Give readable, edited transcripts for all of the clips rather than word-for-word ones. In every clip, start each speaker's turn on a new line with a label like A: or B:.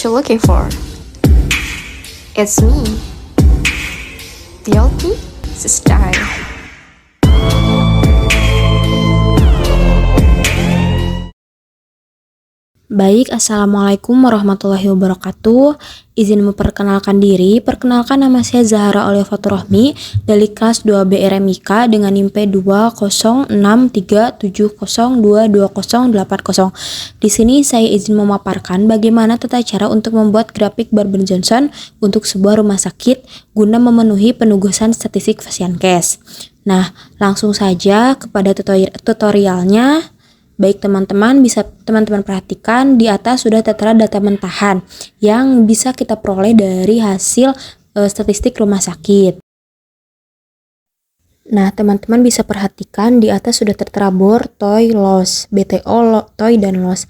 A: what you're looking for. It's me, Dialti Style.
B: Baik, Assalamualaikum warahmatullahi wabarakatuh. Izin memperkenalkan diri. Perkenalkan, nama saya Zahra Olifatur Rohmi dari kelas 2B RMIK dengan NIM P20637022080. Di sini saya izin memaparkan bagaimana tata cara untuk membuat grafik Barber Johnson untuk sebuah rumah sakit guna memenuhi penugasan statistik Fasiankes. Nah, langsung saja kepada tutorialnya. Baik teman-teman, bisa teman-teman perhatikan di atas sudah tertera data mentahan yang bisa kita peroleh dari hasil statistik rumah sakit. Nah, teman-teman bisa perhatikan di atas sudah tertera bor, toy, loss, BTO, toy, dan loss.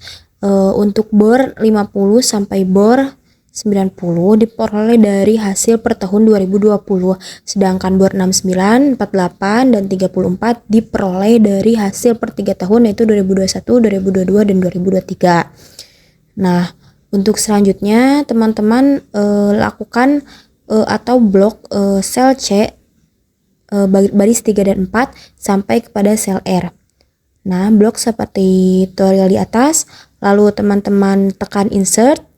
B: Untuk bor 50 sampai bor 90 diperoleh dari hasil per tahun 2020, sedangkan bor 69, 48, dan 34 diperoleh dari hasil per 3 tahun yaitu 2021, 2022, dan 2023. Nah, untuk selanjutnya teman-teman lakukan atau blok sel C baris 3 dan 4 sampai kepada sel R. Nah, blok seperti tutorial di atas, lalu teman-teman tekan insert.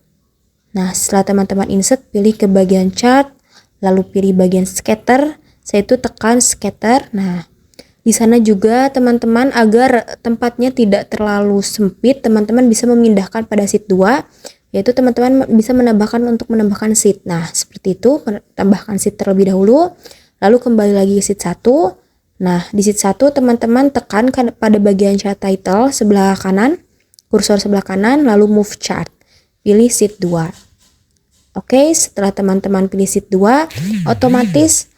B: Nah, setelah teman-teman insert, pilih ke bagian chart, lalu pilih bagian scatter. Saya itu tekan scatter. Nah, di sana juga teman-teman agar tempatnya tidak terlalu sempit, teman-teman bisa memindahkan pada sheet 2, yaitu teman-teman bisa menambahkan sheet. Nah, seperti itu, tambahkan sheet terlebih dahulu, lalu kembali lagi ke sheet 1. Nah, di sheet 1 teman-teman tekan pada bagian chart title sebelah kanan, kursor sebelah kanan, lalu move chart. Pilih sheet 2. Oke, setelah teman-teman pilih sheet 2, otomatis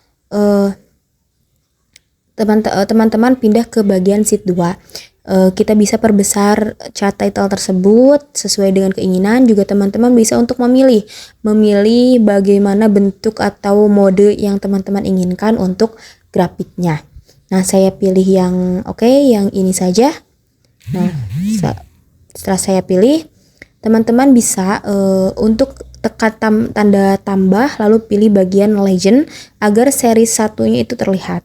B: teman-teman pindah ke bagian sheet 2. Kita bisa perbesar chart title tersebut sesuai dengan keinginan. Juga teman-teman bisa untuk memilih bagaimana bentuk atau mode yang teman-teman inginkan untuk grafiknya. Nah, saya pilih yang yang ini saja. Nah, setelah saya pilih, teman-teman bisa untuk tekan tanda tambah lalu pilih bagian legend agar seri satunya itu terlihat.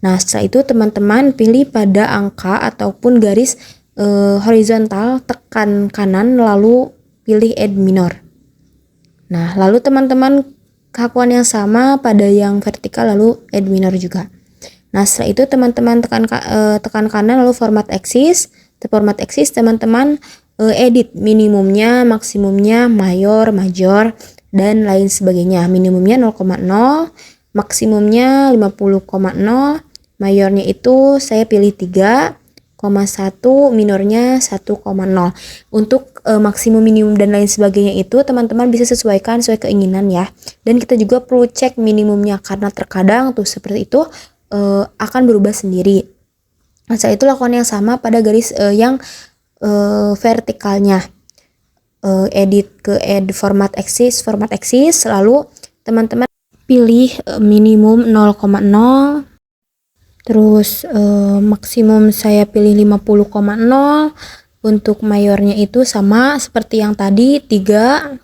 B: Nah, setelah itu teman-teman pilih pada angka ataupun garis horizontal, tekan kanan lalu pilih add minor. Nah, lalu teman-teman lakukan yang sama pada yang vertikal lalu add minor juga. Nah, setelah itu teman-teman tekan kanan lalu format axis. Format axis teman-teman edit minimumnya, maksimumnya, mayor, major, dan lain sebagainya. Minimumnya 0,0, maksimumnya 50,0, mayornya itu saya pilih 3,1, minornya 1,0. Untuk maksimum, minimum, dan lain sebagainya itu teman-teman bisa sesuaikan sesuai keinginan ya. Dan kita juga perlu cek minimumnya karena terkadang tuh seperti itu akan berubah sendiri. Nah, setelah itu lakukan yang sama pada garis yang vertikalnya. Edit ke add format axis, lalu teman-teman pilih minimum 0,0, terus maksimum saya pilih 50,0, untuk mayornya itu sama seperti yang tadi 3,1,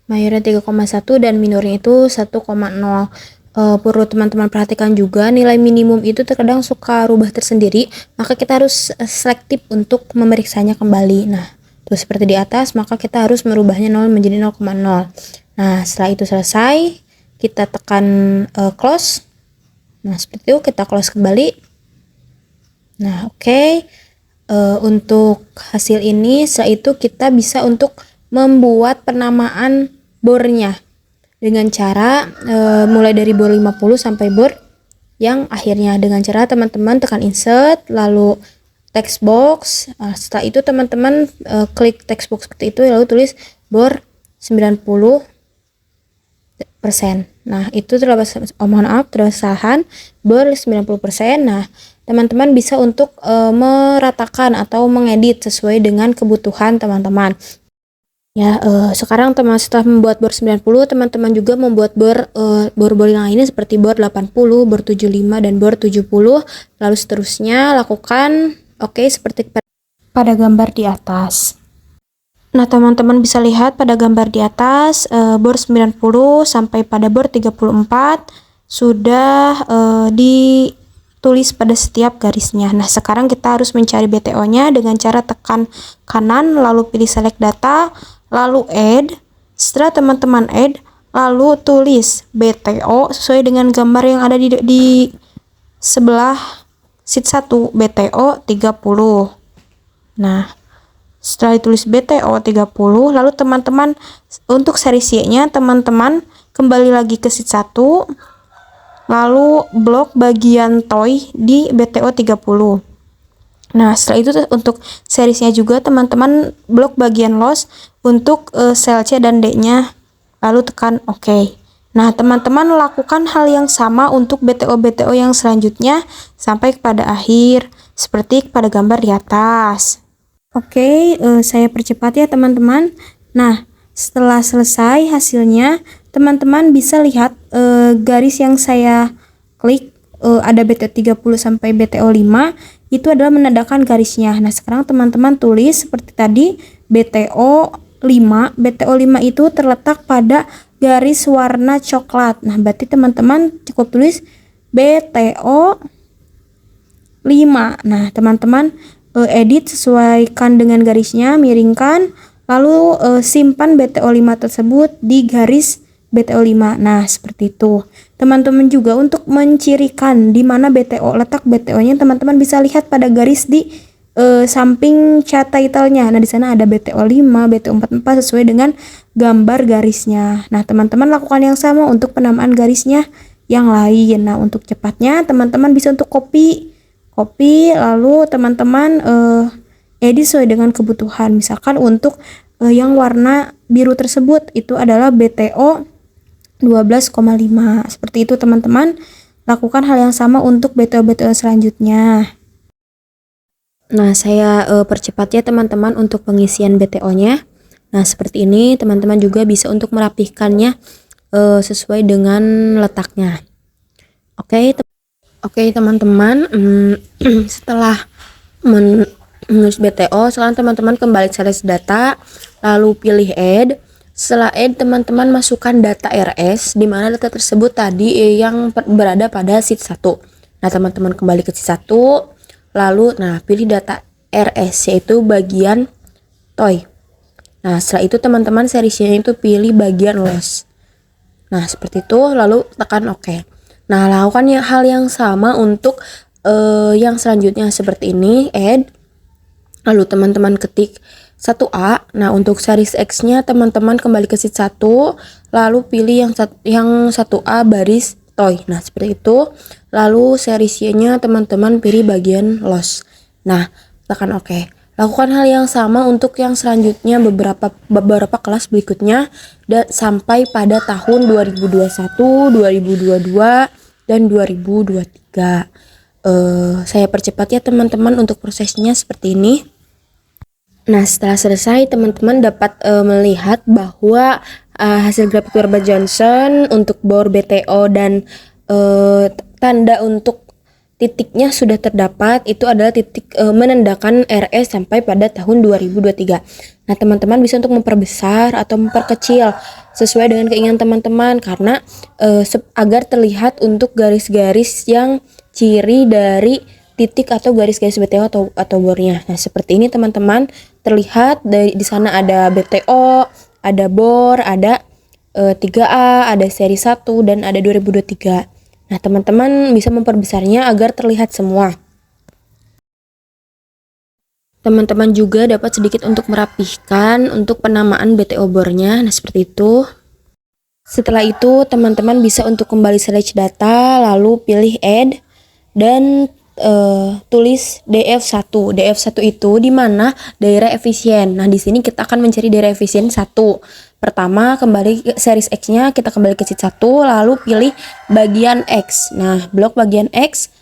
B: mayornya 3,1 dan minornya itu 1,0. Perlu teman-teman perhatikan juga nilai minimum itu terkadang suka rubah tersendiri, maka kita harus selektif untuk memeriksanya kembali. Nah, terus seperti di atas, maka kita harus merubahnya 0 menjadi 0,0. Nah, setelah itu selesai, kita tekan close. Nah, seperti itu kita close kembali. Nah, oke. Untuk hasil ini, setelah itu kita bisa untuk membuat penamaan bornya dengan cara mulai dari bor 50 sampai bor yang akhirnya. Dengan cara teman-teman tekan insert lalu text box. Setelah itu teman-teman klik text box seperti itu lalu tulis bor 90%. Nah, itu terdapat kesalahan bor 90%. Nah, teman-teman bisa untuk meratakan atau mengedit sesuai dengan kebutuhan teman-teman. Ya, sekarang setelah membuat bor 90, teman-teman juga membuat bor yang lainnya seperti bor 80, bor 75, dan bor 70. Lalu seterusnya lakukan seperti pada gambar di atas. Nah, teman-teman bisa lihat pada gambar di atas, bor 90 sampai pada bor 34 sudah ditulis pada setiap garisnya. Nah, sekarang kita harus mencari BTO-nya dengan cara tekan kanan, lalu pilih select data, lalu add. Setelah teman-teman add, lalu tulis BTO sesuai dengan gambar yang ada di sebelah sheet 1, BTO 30. Nah, setelah ditulis BTO 30, lalu teman-teman untuk seri C-nya teman-teman kembali lagi ke sheet 1, lalu blok bagian toy di BTO 30. Nah, setelah itu untuk serisnya juga teman-teman blok bagian loss untuk sel C dan D-nya, lalu tekan OK. Nah, teman-teman lakukan hal yang sama untuk BTO-BTO yang selanjutnya sampai kepada akhir, seperti pada gambar di atas. Oke, saya percepat ya teman-teman. Nah, setelah selesai hasilnya, teman-teman bisa lihat garis yang saya klik, ada BTO 30 sampai BTO 5, itu adalah menandakan garisnya. Nah, sekarang teman-teman tulis seperti tadi, BTO 5. BTO 5 itu terletak pada garis warna coklat. Nah, berarti teman-teman cukup tulis BTO 5. Nah, teman-teman edit sesuaikan dengan garisnya, miringkan, lalu simpan BTO 5 tersebut di garis BTO 5. Nah, seperti itu. Teman-teman juga untuk mencirikan di mana BTO, letak BTO-nya, teman-teman bisa lihat pada garis di samping chat title-nya. Nah, di sana ada BTO 5, BTO 44 sesuai dengan gambar garisnya. Nah, teman-teman lakukan yang sama untuk penamaan garisnya yang lain. Nah, untuk cepatnya teman-teman bisa untuk copy, lalu teman-teman edit sesuai dengan kebutuhan. Misalkan untuk yang warna biru tersebut itu adalah BTO 12,5. Seperti itu teman-teman, lakukan hal yang sama untuk BTO-BTO selanjutnya. Nah, saya percepat ya teman-teman untuk pengisian BTO-nya. Nah, seperti ini teman-teman juga bisa untuk merapihkannya sesuai dengan letaknya. Oke teman-teman, setelah menulis BTO, sekarang teman-teman kembali ke series data, lalu pilih add. Setelah add, teman-teman masukkan data RS, di mana data tersebut tadi yang berada pada sheet 1. Nah, teman-teman kembali ke sheet 1, lalu pilih data RS, yaitu bagian toy. Nah, setelah itu teman-teman seriesnya itu pilih bagian loss. Nah, seperti itu, lalu tekan OK. Nah, lakukan hal yang sama untuk yang selanjutnya seperti ini, add. Lalu teman-teman ketik 1A. Nah, untuk series X-nya teman-teman kembali ke sheet 1, lalu pilih yang 1A baris toy. Nah, seperti itu. Lalu series Y-nya teman-teman pilih bagian loss. Nah, tekan OK. Lakukan hal yang sama untuk yang selanjutnya beberapa kelas berikutnya dan sampai pada tahun 2021, 2022, dan 2023. Saya percepat ya teman-teman untuk prosesnya seperti ini. Nah, setelah selesai teman-teman dapat melihat bahwa hasil grafik Werber Johnson untuk bor BTO dan tanda untuk titiknya sudah terdapat, itu adalah titik menandakan RS sampai pada tahun 2023. Nah, teman-teman bisa untuk memperbesar atau memperkecil sesuai dengan keinginan teman-teman, karena agar terlihat untuk garis-garis yang ciri dari titik atau garis-garis BTO atau bornya. Nah, seperti ini teman-teman, terlihat di sana ada BTO, ada bor, ada 3A, ada seri 1, dan ada 2023. Nah, teman-teman bisa memperbesarnya agar terlihat semua. Teman-teman juga dapat sedikit untuk merapihkan untuk penamaan BTO bornya. Nah, seperti itu. Setelah itu, teman-teman bisa untuk kembali select data, lalu pilih add, dan tulis DF1. DF1 itu di mana daerah efisien. Nah, di sini kita akan mencari daerah efisien 1. Pertama, kembali ke series X-nya, kita kembali ke sheet 1, lalu pilih bagian X. Nah, blok bagian X,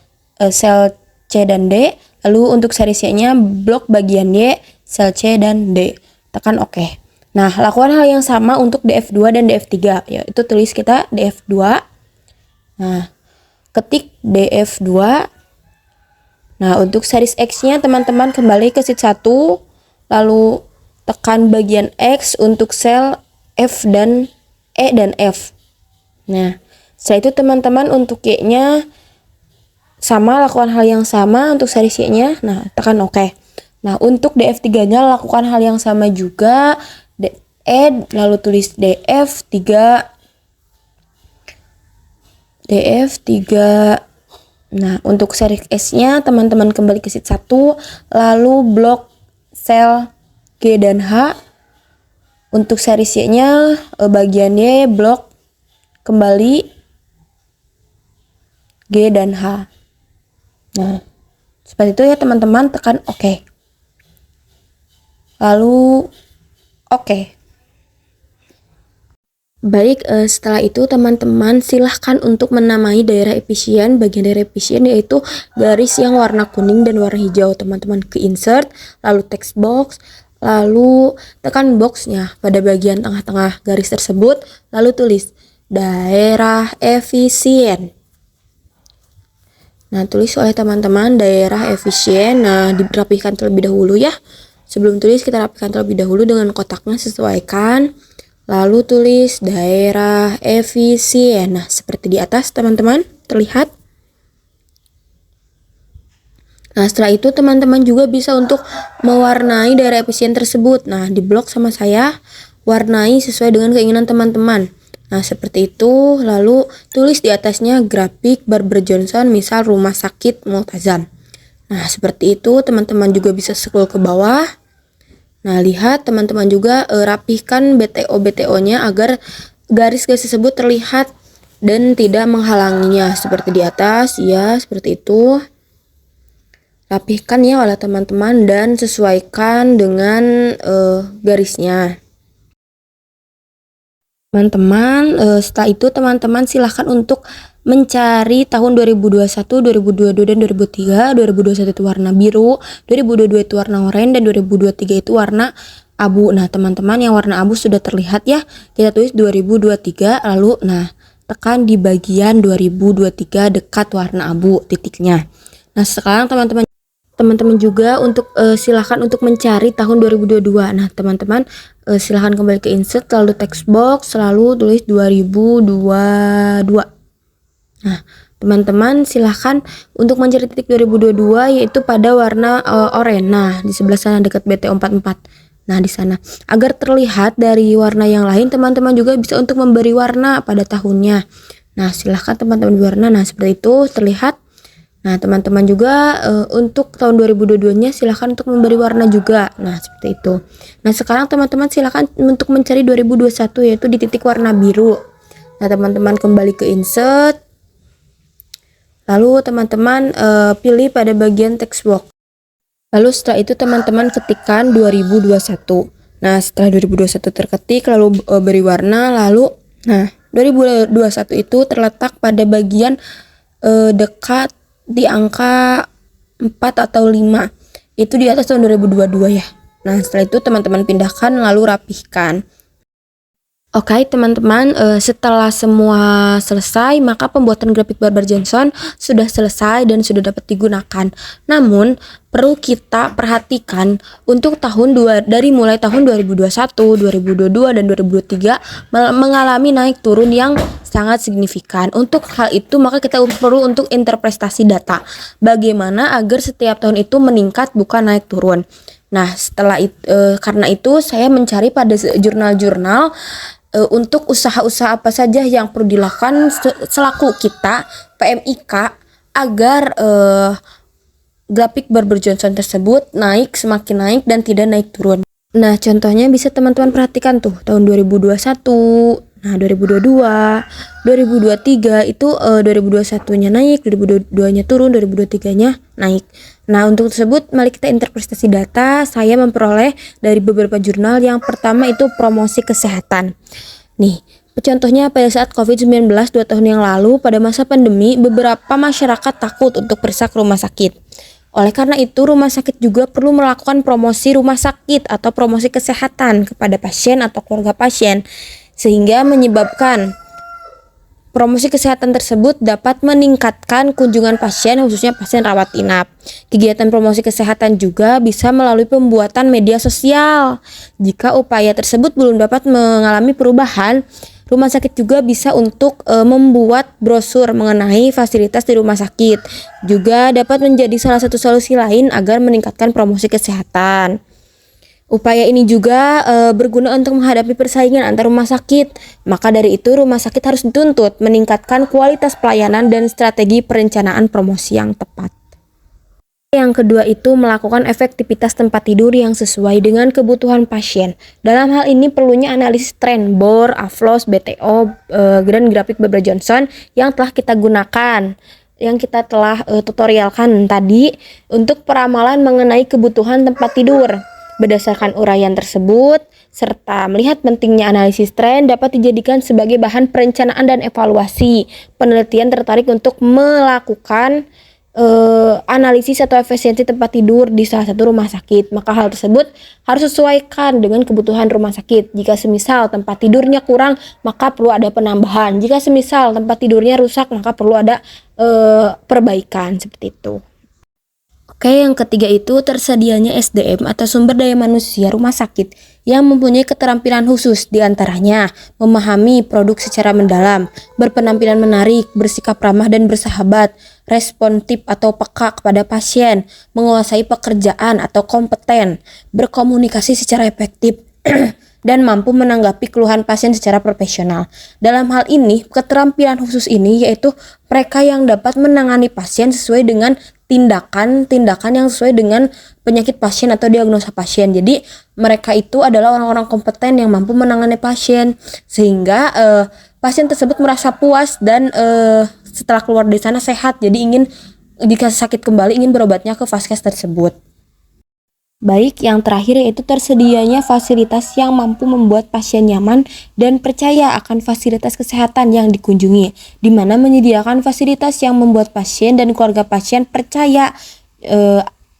B: sel C dan D, lalu untuk series Y-nya, blok bagian Y, sel C dan D. Tekan OK. Nah, lakukan hal yang sama untuk DF2 dan DF3, yaitu tulis kita DF2. Nah, ketik DF2. Nah, untuk series X-nya teman-teman kembali ke sheet 1, lalu tekan bagian X untuk sel F dan E dan F. Nah, setelah itu teman-teman untuk Y-nya sama, lakukan hal yang sama untuk series Y-nya. Nah, tekan OK. Nah, untuk DF3-nya lakukan hal yang sama juga. Lalu tulis DF3. Nah, untuk series S-nya teman-teman kembali ke sheet 1, lalu blok sel G dan H. Untuk series Y-nya bagian Y blok kembali G dan H. Nah, seperti itu ya teman-teman, tekan OK. Lalu OK. Baik, setelah itu teman-teman silahkan untuk menamai daerah efisien. Bagian daerah efisien yaitu garis yang warna kuning dan warna hijau. Teman-teman ke insert, lalu text box, lalu tekan boxnya pada bagian tengah-tengah garis tersebut, lalu tulis daerah efisien. Nah, tulis oleh teman-teman daerah efisien. Nah, dirapihkan terlebih dahulu ya. Sebelum tulis kita rapikan terlebih dahulu dengan kotaknya, sesuaikan. Lalu tulis daerah efisien. Nah, seperti di atas teman-teman terlihat. Nah, setelah itu teman-teman juga bisa untuk mewarnai daerah efisien tersebut. Nah, di blok sama saya, warnai sesuai dengan keinginan teman-teman. Nah, seperti itu. Lalu tulis di atasnya grafik Barber Johnson, misal Rumah Sakit Multazam. Nah, seperti itu. Teman-teman juga bisa scroll ke bawah. Nah, lihat teman-teman juga rapihkan BTO-BTO-nya agar garis-garis tersebut terlihat dan tidak menghalanginya. Seperti di atas, ya, seperti itu. Rapihkan ya oleh teman-teman dan sesuaikan dengan garisnya. Teman-teman, setelah itu teman-teman silahkan untuk mencari tahun 2021, 2022, dan 2023. 2021 itu warna biru, 2022 itu warna oranye, dan 2023 itu warna abu. Nah, teman-teman yang warna abu sudah terlihat ya. Kita tulis 2023, lalu nah tekan di bagian 2023 dekat warna abu titiknya. Nah, sekarang teman-teman juga untuk silahkan untuk mencari tahun 2022. Nah, teman-teman silahkan kembali ke insert, lalu text box, lalu tulis 2022. Nah, teman-teman silahkan untuk mencari titik 2022 yaitu pada warna oranye. Nah, di sebelah sana dekat BTO44. Nah, di sana. Agar terlihat dari warna yang lain, teman-teman juga bisa untuk memberi warna pada tahunnya. Nah, silahkan teman-teman warna. Nah, seperti itu terlihat. Nah, teman-teman juga untuk tahun 2022-nya silahkan untuk memberi warna juga. Nah, seperti itu. Nah, sekarang teman-teman silahkan untuk mencari 2021 yaitu di titik warna biru. Nah, teman-teman kembali ke insert. Lalu teman-teman pilih pada bagian text box. Lalu setelah itu teman-teman ketikkan 2021. Nah, setelah 2021 terketik lalu beri warna, lalu nah 2021 itu terletak pada bagian dekat di angka 4 atau 5. Itu di atas tahun 2022 ya. Nah, setelah itu teman-teman pindahkan lalu rapihkan. Oke teman-teman, setelah semua selesai maka pembuatan grafik Barber Johnson sudah selesai dan sudah dapat digunakan. Namun perlu kita perhatikan untuk dari mulai tahun 2021, 2022 dan 2023 mengalami naik turun yang sangat signifikan. Untuk hal itu maka kita perlu untuk interpretasi data. Bagaimana agar setiap tahun itu meningkat bukan naik turun. Nah, setelah itu karena itu saya mencari pada jurnal-jurnal untuk usaha-usaha apa saja yang perlu dilakukan selaku kita PMIK agar grafik Barber Johnson tersebut semakin naik dan tidak naik turun. Nah, contohnya bisa teman-teman perhatikan tuh tahun 2021, nah 2022, 2023 itu 2021-nya naik, 2022-nya turun, 2023-nya naik. Nah, untuk tersebut mari kita interpretasi data. Saya memperoleh dari beberapa jurnal. Yang pertama itu promosi kesehatan. Nih, contohnya pada saat COVID-19 2 tahun yang lalu pada masa pandemi, beberapa masyarakat takut untuk periksa ke rumah sakit. Oleh karena itu, rumah sakit juga perlu melakukan promosi rumah sakit atau promosi kesehatan kepada pasien atau keluarga pasien, sehingga menyebabkan Promosi kesehatan tersebut dapat meningkatkan kunjungan pasien, khususnya pasien rawat inap. Kegiatan promosi kesehatan juga bisa melalui pembuatan media sosial. Jika upaya tersebut belum dapat mengalami perubahan, rumah sakit juga bisa untuk membuat brosur mengenai fasilitas di rumah sakit. Juga dapat menjadi salah satu solusi lain agar meningkatkan promosi kesehatan. Upaya ini juga berguna untuk menghadapi persaingan antar rumah sakit. Maka dari itu, rumah sakit harus dituntut meningkatkan kualitas pelayanan dan strategi perencanaan promosi yang tepat. Yang kedua itu melakukan efektivitas tempat tidur yang sesuai dengan kebutuhan pasien. Dalam hal ini perlunya analisis tren BOR, AFLOS, BTO, dan grafik Barbara Johnson yang telah kita gunakan, yang kita telah tutorialkan tadi untuk peramalan mengenai kebutuhan tempat tidur. Berdasarkan uraian tersebut, serta melihat pentingnya analisis tren dapat dijadikan sebagai bahan perencanaan dan evaluasi. Penelitian tertarik untuk melakukan analisis atau efisiensi tempat tidur di salah satu rumah sakit. Maka hal tersebut harus sesuaikan dengan kebutuhan rumah sakit. Jika semisal tempat tidurnya kurang, maka perlu ada penambahan. Jika semisal tempat tidurnya rusak, maka perlu ada perbaikan seperti itu. Oke, yang ketiga itu tersedianya SDM atau sumber daya manusia rumah sakit yang mempunyai keterampilan khusus, diantaranya memahami produk secara mendalam, berpenampilan menarik, bersikap ramah dan bersahabat, responsif atau peka kepada pasien, menguasai pekerjaan atau kompeten, berkomunikasi secara efektif, dan mampu menanggapi keluhan pasien secara profesional. Dalam hal ini, keterampilan khusus ini yaitu mereka yang dapat menangani pasien sesuai dengan tindakan yang sesuai dengan penyakit pasien atau diagnosa pasien. Jadi mereka itu adalah orang-orang kompeten yang mampu menangani pasien sehingga pasien tersebut merasa puas dan setelah keluar dari sana sehat. Jadi ingin jika sakit kembali ingin berobatnya ke vaskes tersebut. Baik, yang terakhir yaitu tersedianya fasilitas yang mampu membuat pasien nyaman dan percaya akan fasilitas kesehatan yang dikunjungi, di mana menyediakan fasilitas yang membuat pasien dan keluarga pasien percaya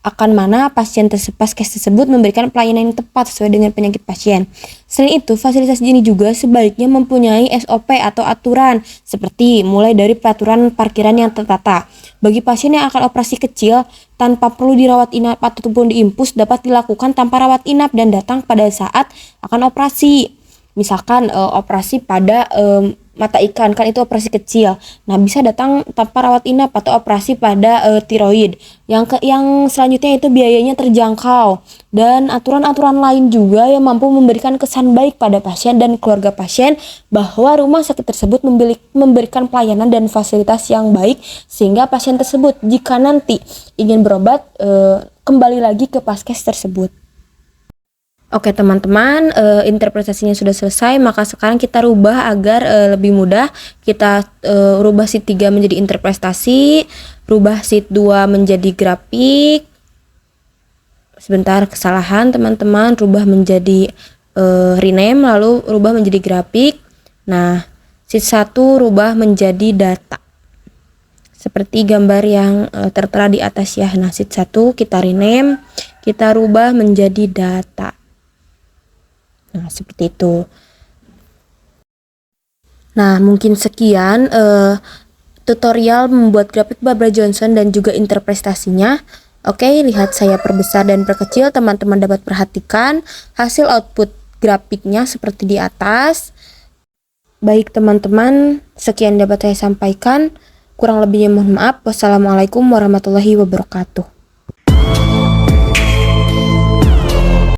B: akan mana vaskes tersebut memberikan pelayanan yang tepat sesuai dengan penyakit pasien. Selain itu, fasilitas ini juga sebaliknya mempunyai SOP atau aturan, seperti mulai dari peraturan parkiran yang tertata. Bagi pasien yang akan operasi kecil, tanpa perlu dirawat inap ataupun diinfus dapat dilakukan tanpa rawat inap dan datang pada saat akan operasi. Misalkan operasi pada mata ikan, kan itu operasi kecil. Nah, bisa datang tanpa rawat inap atau operasi pada tiroid. Yang selanjutnya itu biayanya terjangkau dan aturan-aturan lain juga yang mampu memberikan kesan baik pada pasien dan keluarga pasien bahwa rumah sakit tersebut memberikan pelayanan dan fasilitas yang baik sehingga pasien tersebut jika nanti ingin berobat kembali lagi ke vaskes tersebut. Oke teman-teman, interpretasinya sudah selesai, maka sekarang kita rubah agar lebih mudah. Kita rubah sheet 3 menjadi interpretasi, rubah sheet 2 menjadi grafik. Sebentar, kesalahan teman-teman, rubah menjadi rename, lalu rubah menjadi grafik. Nah, sheet 1 rubah menjadi data. Seperti gambar yang tertera di atas ya. Nah, sheet 1 kita rename, kita rubah menjadi data. Nah, seperti itu. Nah, mungkin sekian tutorial membuat grafik Barbara Johnson dan juga interpretasinya. Oke, lihat saya perbesar dan perkecil, teman-teman dapat perhatikan hasil output grafiknya seperti di atas. Baik teman-teman, sekian dapat saya sampaikan. Kurang lebihnya mohon maaf. Wassalamualaikum warahmatullahi wabarakatuh.